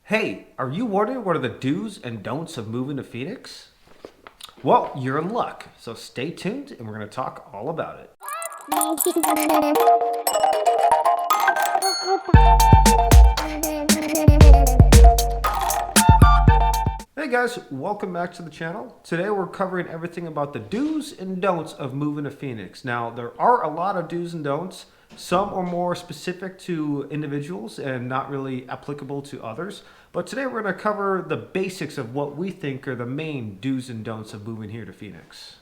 Hey, are you wondering what are the do's and don'ts of moving to Phoenix? Well, you're in luck, so stay tuned and we're going to talk all about it. Hey guys, welcome back to the channel. Today we're covering everything about the do's and don'ts of moving to Phoenix. Now, there are a lot of do's and don'ts. Some are more specific to individuals and not really applicable to others. But today we're going to cover the basics of what we think are the main do's and don'ts of moving here to Phoenix.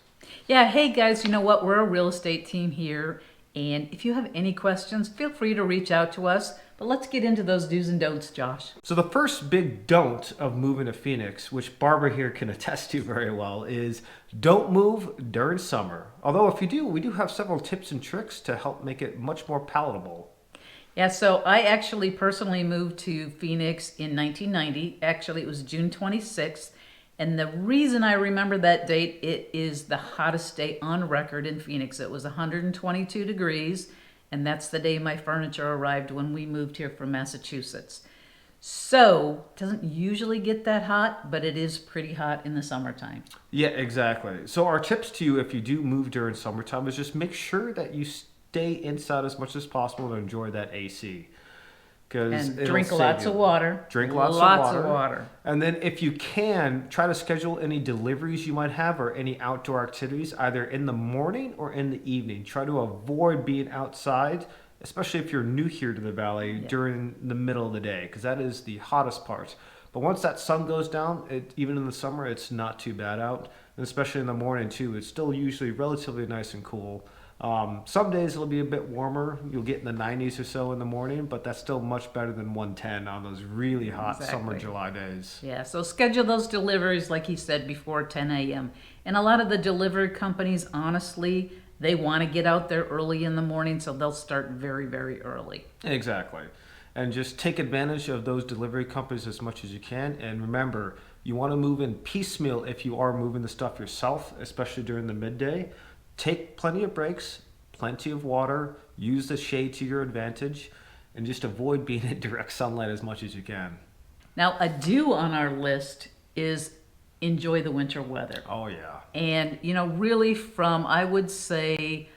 Yeah, hey guys, you know what? We're a real estate team here, and if you have any questions, feel free to reach out to us. But let's get into those do's and don'ts, Josh. So the first big don't of moving to Phoenix, which Barbara here can attest to very well, is don't move during summer. Although if you do, we do have several tips and tricks to help make it much more palatable. Yeah, so I actually personally moved to Phoenix in 1990. Actually, it was June 26th. And the reason I remember that date, it is the hottest day on record in Phoenix. It was 122 degrees, and that's the day my furniture arrived when we moved here from Massachusetts. So, it doesn't usually get that hot, but it is pretty hot in the summertime. Yeah, exactly. So our tips to you if you do move during summertime is just make sure that you stay inside as much as possible and enjoy that AC. And drink lots of water. Drink lots of water. And then if you can, try to schedule any deliveries you might have or any outdoor activities either in the morning or in the evening. Try to avoid being outside, especially if you're new here to the valley during the middle of the day, because that is the hottest part. But once that sun goes down, even in the summer, it's not too bad out. And especially in the morning too, it's still usually relatively nice and cool. Some days it'll be a bit warmer. You'll get in the 90s or so in the morning, but that's still much better than 110 on those really hot summer July days. Yeah, so schedule those deliveries, like he said, before 10 a.m. And a lot of the delivery companies, honestly, they want to get out there early in the morning, so they'll start very, very early. Exactly. And just take advantage of those delivery companies as much as you can. And remember, you want to move in piecemeal if you are moving the stuff yourself, especially during the midday. Take plenty of breaks, plenty of water, use the shade to your advantage, and just avoid being in direct sunlight as much as you can. Now, a do on our list is enjoy the winter weather. Oh, yeah. And, really from, I would say,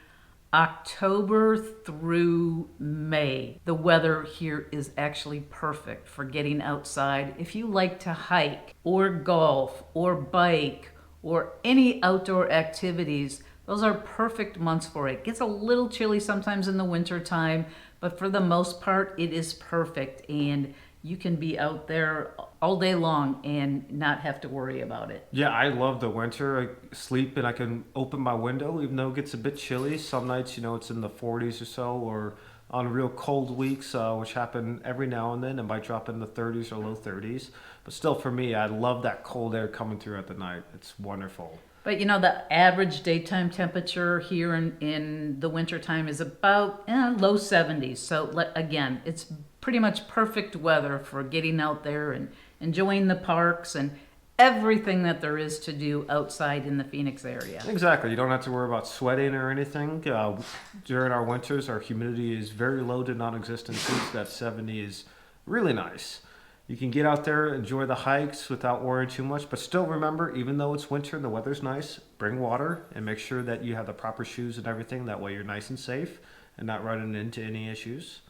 October through May, the weather here is actually perfect for getting outside. If you like to hike or golf or bike or any outdoor activities, those are perfect months for it. It gets a little chilly sometimes in the winter time, but for the most part, it is perfect. And you can be out there all day long and not have to worry about it. Yeah, I love the winter. I sleep and I can open my window even though it gets a bit chilly. Some nights, it's in the 40s or so, or on real cold weeks, which happen every now and then, it might drop in the 30s or low 30s. But still, for me, I love that cold air coming through at the night. It's wonderful. But the average daytime temperature here in the wintertime is about low 70s. So again, it's pretty much perfect weather for getting out there and enjoying the parks and everything that there is to do outside in the Phoenix area. Exactly. You don't have to worry about sweating or anything. During our winters, our humidity is very low to non-existent too, so that 70 is really nice. You can get out there, enjoy the hikes without worrying too much, but still remember, even though it's winter and the weather's nice, bring water and make sure that you have the proper shoes and everything. That way you're nice and safe and not running into any issues.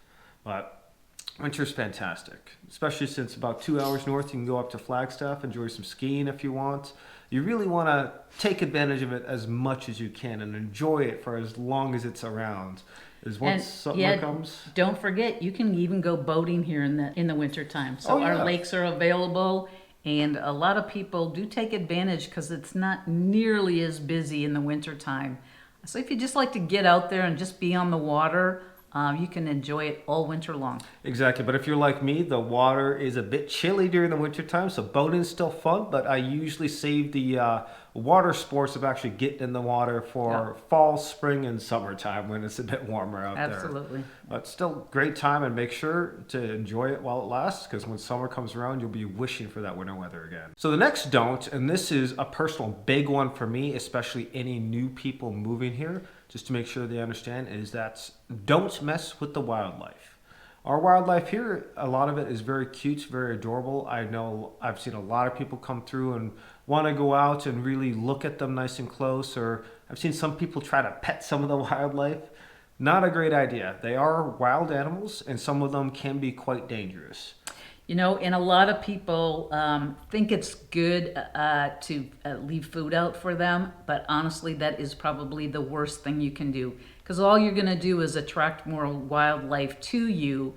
But winter's fantastic, especially since about 2 hours north, you can go up to Flagstaff, enjoy some skiing if you want. You really want to take advantage of it as much as you can and enjoy it for as long as it's around. Once summer comes. Don't forget, you can even go boating here in the winter time. So our lakes are available, and a lot of people do take advantage because it's not nearly as busy in the winter time. So if you just like to get out there and just be on the water, you can enjoy it all winter long. Exactly, but if you're like me, the water is a bit chilly during the winter time, so boating is still fun, but I usually save the water sports of actually getting in the water for fall, spring, and summertime when it's a bit warmer out there. Absolutely. But still great time, and make sure to enjoy it while it lasts, because when summer comes around, you'll be wishing for that winter weather again. So the next don't, and this is a personal big one for me, especially any new people moving here, just to make sure they understand, is that don't mess with the wildlife. Our wildlife here, a lot of it is very cute, very adorable. I know I've seen a lot of people come through and want to go out and really look at them nice and close, or I've seen some people try to pet some of the wildlife. Not a great idea. They are wild animals, and some of them can be quite dangerous. And a lot of people think it's good to leave food out for them, but honestly, that is probably the worst thing you can do because all you're going to do is attract more wildlife to you.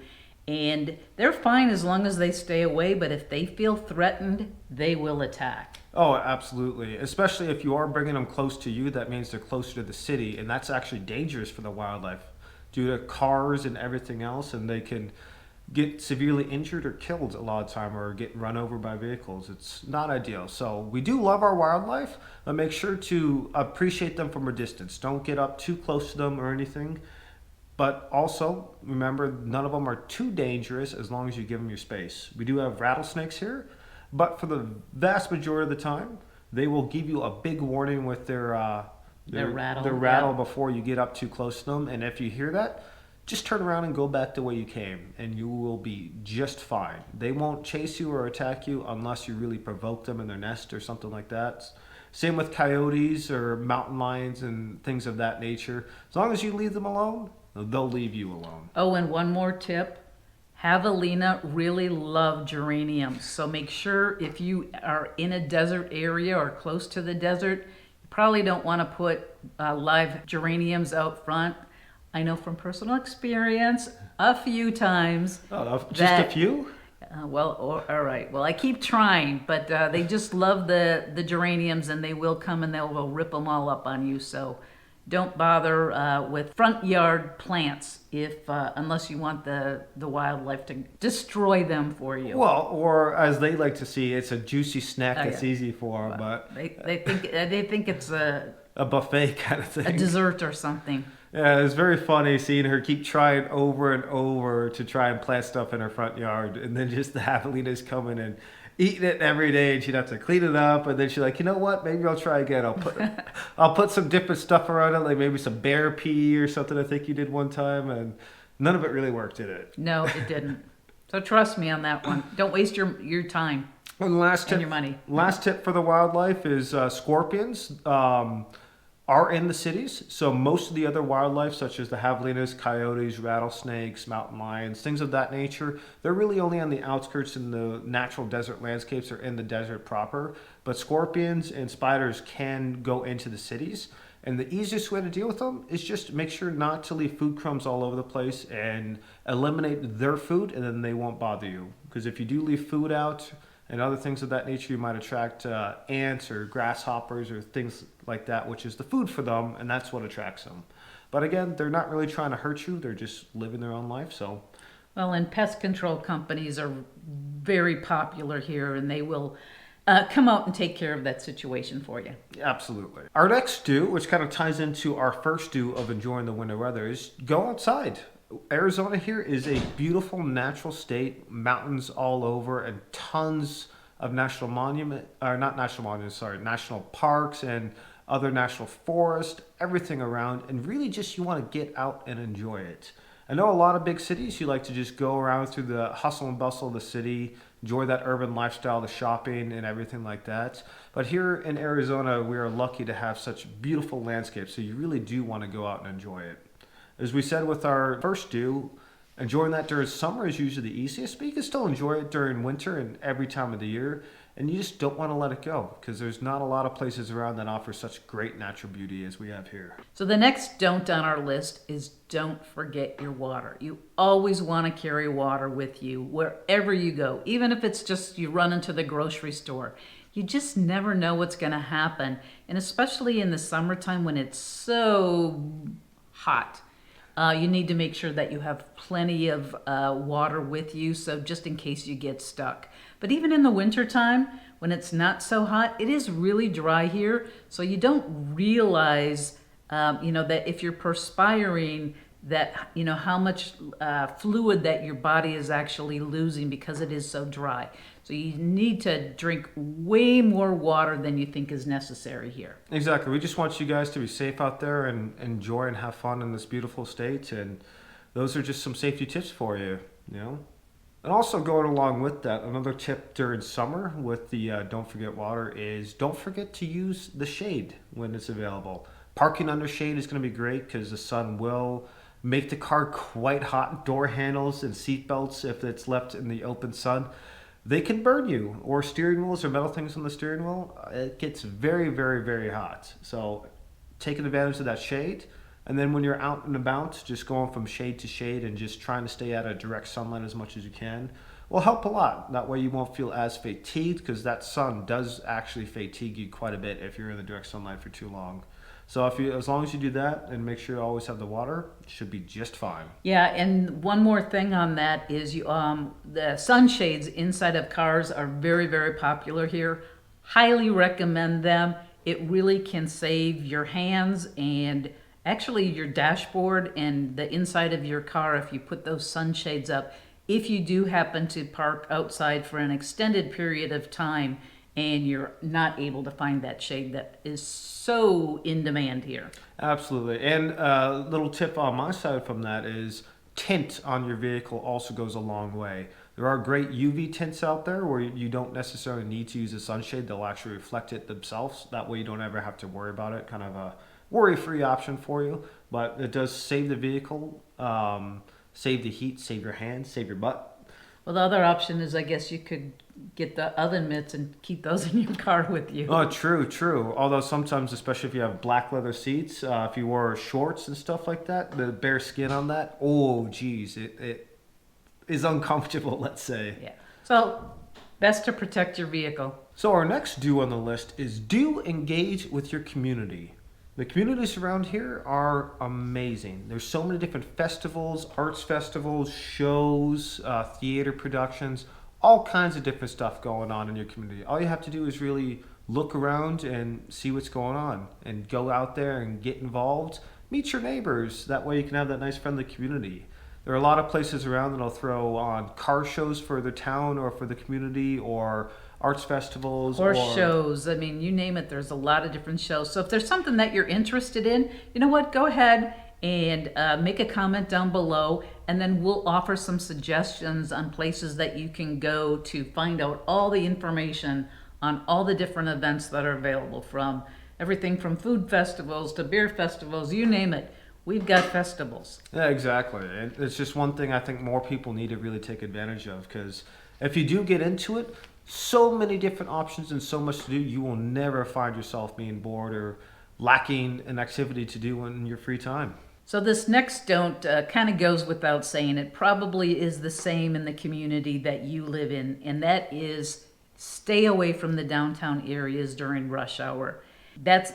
And they're fine as long as they stay away, but if they feel threatened, they will attack. Oh, absolutely. Especially if you are bringing them close to you, that means they're closer to the city, and that's actually dangerous for the wildlife due to cars and everything else, and they can get severely injured or killed a lot of time or get run over by vehicles. It's not ideal. So we do love our wildlife, but make sure to appreciate them from a distance. Don't get up too close to them or anything. But also remember, none of them are too dangerous as long as you give them your space. We do have rattlesnakes here, but for the vast majority of the time, they will give you a big warning with Their rattle. their rattle before you get up too close to them. And if you hear that, just turn around and go back the way you came, and you will be just fine. They won't chase you or attack you unless you really provoke them in their nest or something like that. Same with coyotes or mountain lions and things of that nature. As long as you leave them alone, they'll leave you alone. Oh, and one more tip. Javelina really love geraniums. So make sure if you are in a desert area or close to the desert, you probably don't want to put live geraniums out front. I know from personal experience a few times. Oh, just a few? All right. Well, I keep trying, but they just love the geraniums, and they will come and they will rip them all up on you. So don't bother with front yard plants unless you want the wildlife to destroy them for you. Well, or as they like to see, it's a juicy snack that's yeah. easy for them, but They think it's a buffet kind of thing. dessert or something. Yeah, it's very funny seeing her keep trying over and over to try and plant stuff in her front yard, and then just the javelinas coming and eating it every day, and she'd have to clean it up, and then she's like, you know what? Maybe I'll try again. I'll put some different stuff around it, like maybe some bear pee or something. I think you did one time, and none of it really worked, did it? No, it didn't. So trust me on that one. Don't waste your time And last and tip, your money. last tip for the wildlife is scorpions. Are in the cities. So most of the other wildlife, such as the javelinas, coyotes, rattlesnakes, mountain lions, things of that nature, they're really only on the outskirts in the natural desert landscapes or in the desert proper. But scorpions and spiders can go into the cities. And the easiest way to deal with them is just make sure not to leave food crumbs all over the place and eliminate their food, and then they won't bother you. Because if you do leave food out and other things of that nature, you might attract ants or grasshoppers or things like that, which is the food for them, and that's what attracts them. But again, they're not really trying to hurt you. They're just living their own life. So, Well, and pest control companies are very popular here, and they will come out and take care of that situation for you. absolutely. Our next do, which kind of ties into our first do of enjoying the winter weather, is go outside. Arizona here is a beautiful natural state, mountains all over, and tons of national national parks and other national forests, everything around, and really just you want to get out and enjoy it. I know a lot of big cities, you like to just go around through the hustle and bustle of the city, enjoy that urban lifestyle, the shopping and everything like that. But here in Arizona, we are lucky to have such beautiful landscapes, so you really do want to go out and enjoy it. As we said with our first do, enjoying that during summer is usually the easiest, but you can still enjoy it during winter and every time of the year. And you just don't want to let it go because there's not a lot of places around that offer such great natural beauty as we have here. So the next don't on our list is don't forget your water. You always want to carry water with you wherever you go, even if it's just you run into the grocery store. You just never know what's going to happen. And especially in the summertime when it's so hot. You need to make sure that you have plenty of water with you, so just in case you get stuck. But even in the wintertime, when it's not so hot, it is really dry here, so you don't realize, that if you're perspiring, that, how much fluid that your body is actually losing because it is so dry. So you need to drink way more water than you think is necessary here. Exactly. We just want you guys to be safe out there and enjoy and have fun in this beautiful state. And those are just some safety tips for you. You know. And also going along with that, another tip during summer with the don't forget water is don't forget to use the shade when it's available. Parking under shade is going to be great because the sun will make the car quite hot. Door handles and seat belts, if it's left in the open sun, they can burn you. Or steering wheels or metal things on the steering wheel, it gets very, very, very hot. So taking advantage of that shade. And then when you're out and about, just going from shade to shade and just trying to stay out of direct sunlight as much as you can will help a lot. That way you won't feel as fatigued because that sun does actually fatigue you quite a bit if you're in the direct sunlight for too long. So if you, as long as you do that and make sure you always have the water, it should be just fine. Yeah, and one more thing on that is the sunshades inside of cars are very, very popular here. Highly recommend them. It really can save your hands and actually your dashboard and the inside of your car if you put those sunshades up. If you do happen to park outside for an extended period of time and you're not able to find that shade that is so in demand here. Absolutely. And a little tip on my side from that is tint on your vehicle also goes a long way. There are great UV tints out there where you don't necessarily need to use a sunshade. They'll actually reflect it themselves. That way you don't ever have to worry about it. Kind of a worry-free option for you. But it does save the vehicle, save the heat, save your hands, save your butt. Well, the other option is I guess you could get the oven mitts and keep those in your car with you. Oh, true, true. Although sometimes, especially if you have black leather seats, if you wore shorts and stuff like that, the bare skin on that, oh, geez, it is uncomfortable, let's say. Yeah. So, best to protect your vehicle. So our next do on the list is do engage with your community. The communities around here are amazing. There's so many different festivals, arts festivals, shows, theater productions, all kinds of different stuff going on in your community. All you have to do is really look around and see what's going on and go out there and get involved. Meet your neighbors. That way you can have that nice friendly community. There are a lot of places around that'll throw on car shows for the town or for the community or arts festivals Or shows. I mean, you name it, there's a lot of different shows. So if there's something that you're interested in, you know what, go ahead and make a comment down below, and then we'll offer some suggestions on places that you can go to find out all the information on all the different events that are available, from everything from food festivals to beer festivals, you name it. We've got festivals. Yeah, exactly. And it's just one thing I think more people need to really take advantage of because if you do get into it, so many different options and so much to do, you will never find yourself being bored or lacking an activity to do in your free time. So this next don't kind of goes without saying. It probably is the same in the community that you live in, and that is stay away from the downtown areas during rush hour.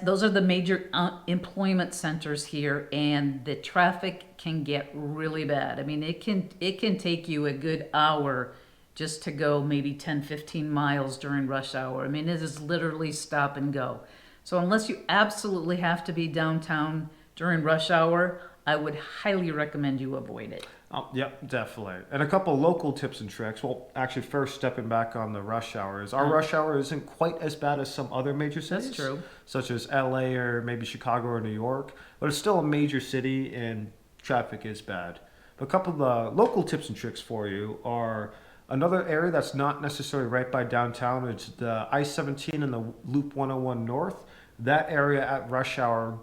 Those are the major employment centers here, and the traffic can get really bad. I mean, it can take you a good hour just to go maybe 10, 15 miles during rush hour. I mean, it is literally stop and go. So unless you absolutely have to be downtown during rush hour, I would highly recommend you avoid it. Oh, yep, definitely. And a couple local tips and tricks. Well, actually, first stepping back on the rush hours, our rush hour isn't quite as bad as some other major cities. That's true. Such as LA or maybe Chicago or New York, but it's still a major city and traffic is bad. But a couple of the local tips and tricks for you are another area that's not necessarily right by downtown. It's the I-17 and the Loop 101 North. That area at rush hour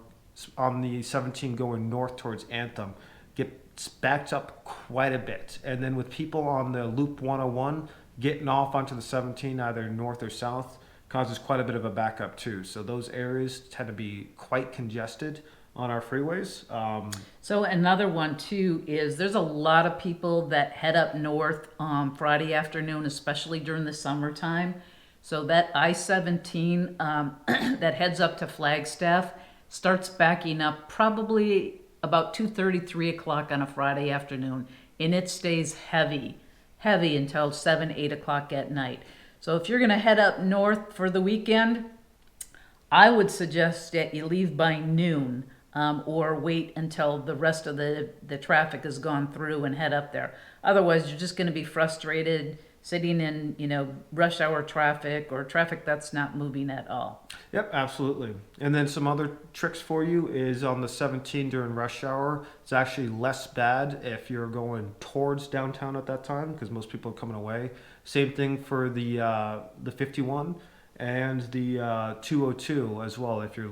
on the 17 going north towards Anthem gets backed up quite a bit. And then with people on the Loop 101 getting off onto the 17, either north or south, causes quite a bit of a backup too. So those areas tend to be quite congested on our freeways. So another one too is there's a lot of people that head up north on Friday afternoon, especially during the summertime. So that I-17 that heads up to Flagstaff starts backing up probably about 2:30, 3 o'clock on a Friday afternoon, and it stays heavy until 7, 8 o'clock at night. So if you're going to head up north for the weekend, I would suggest that you leave by noon, or wait until the rest of the traffic has gone through and head up there. Otherwise, you're just going to be frustrated sitting in, rush hour traffic or traffic that's not moving at all. Yep, absolutely. And then some other tricks for you is on the 17 during rush hour. It's actually less bad if you're going towards downtown at that time because most people are coming away. Same thing for the 51 and the 202 as well. If you're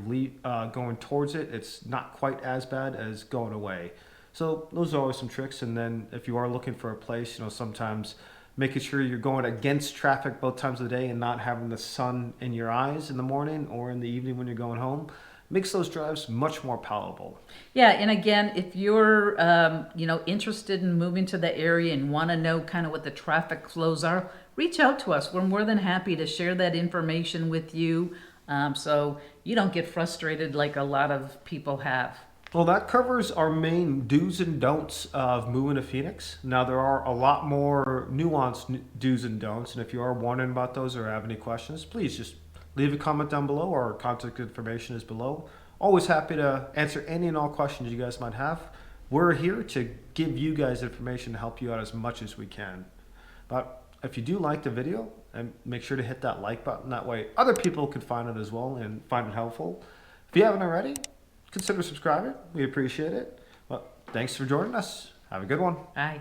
going towards it, it's not quite as bad as going away. So those are always some tricks. And then if you are looking for a place, sometimes making sure you're going against traffic both times of the day and not having the sun in your eyes in the morning or in the evening when you're going home makes those drives much more palatable. Yeah, and again, if you're interested in moving to the area and want to know kind of what the traffic flows are, reach out to us. We're more than happy to share that information with you, so you don't get frustrated like a lot of people have. Well, that covers our main do's and don'ts of moving to Phoenix. Now, there are a lot more nuanced do's and don'ts, and if you are wondering about those or have any questions, please just leave a comment down below. Our contact information is below. Always happy to answer any and all questions you guys might have. We're here to give you guys information to help you out as much as we can. But if you do like the video, and make sure to hit that like button. That way other people can find it as well and find it helpful. If you haven't already, consider subscribing. We appreciate it. Well, thanks for joining us. Have a good one. Bye.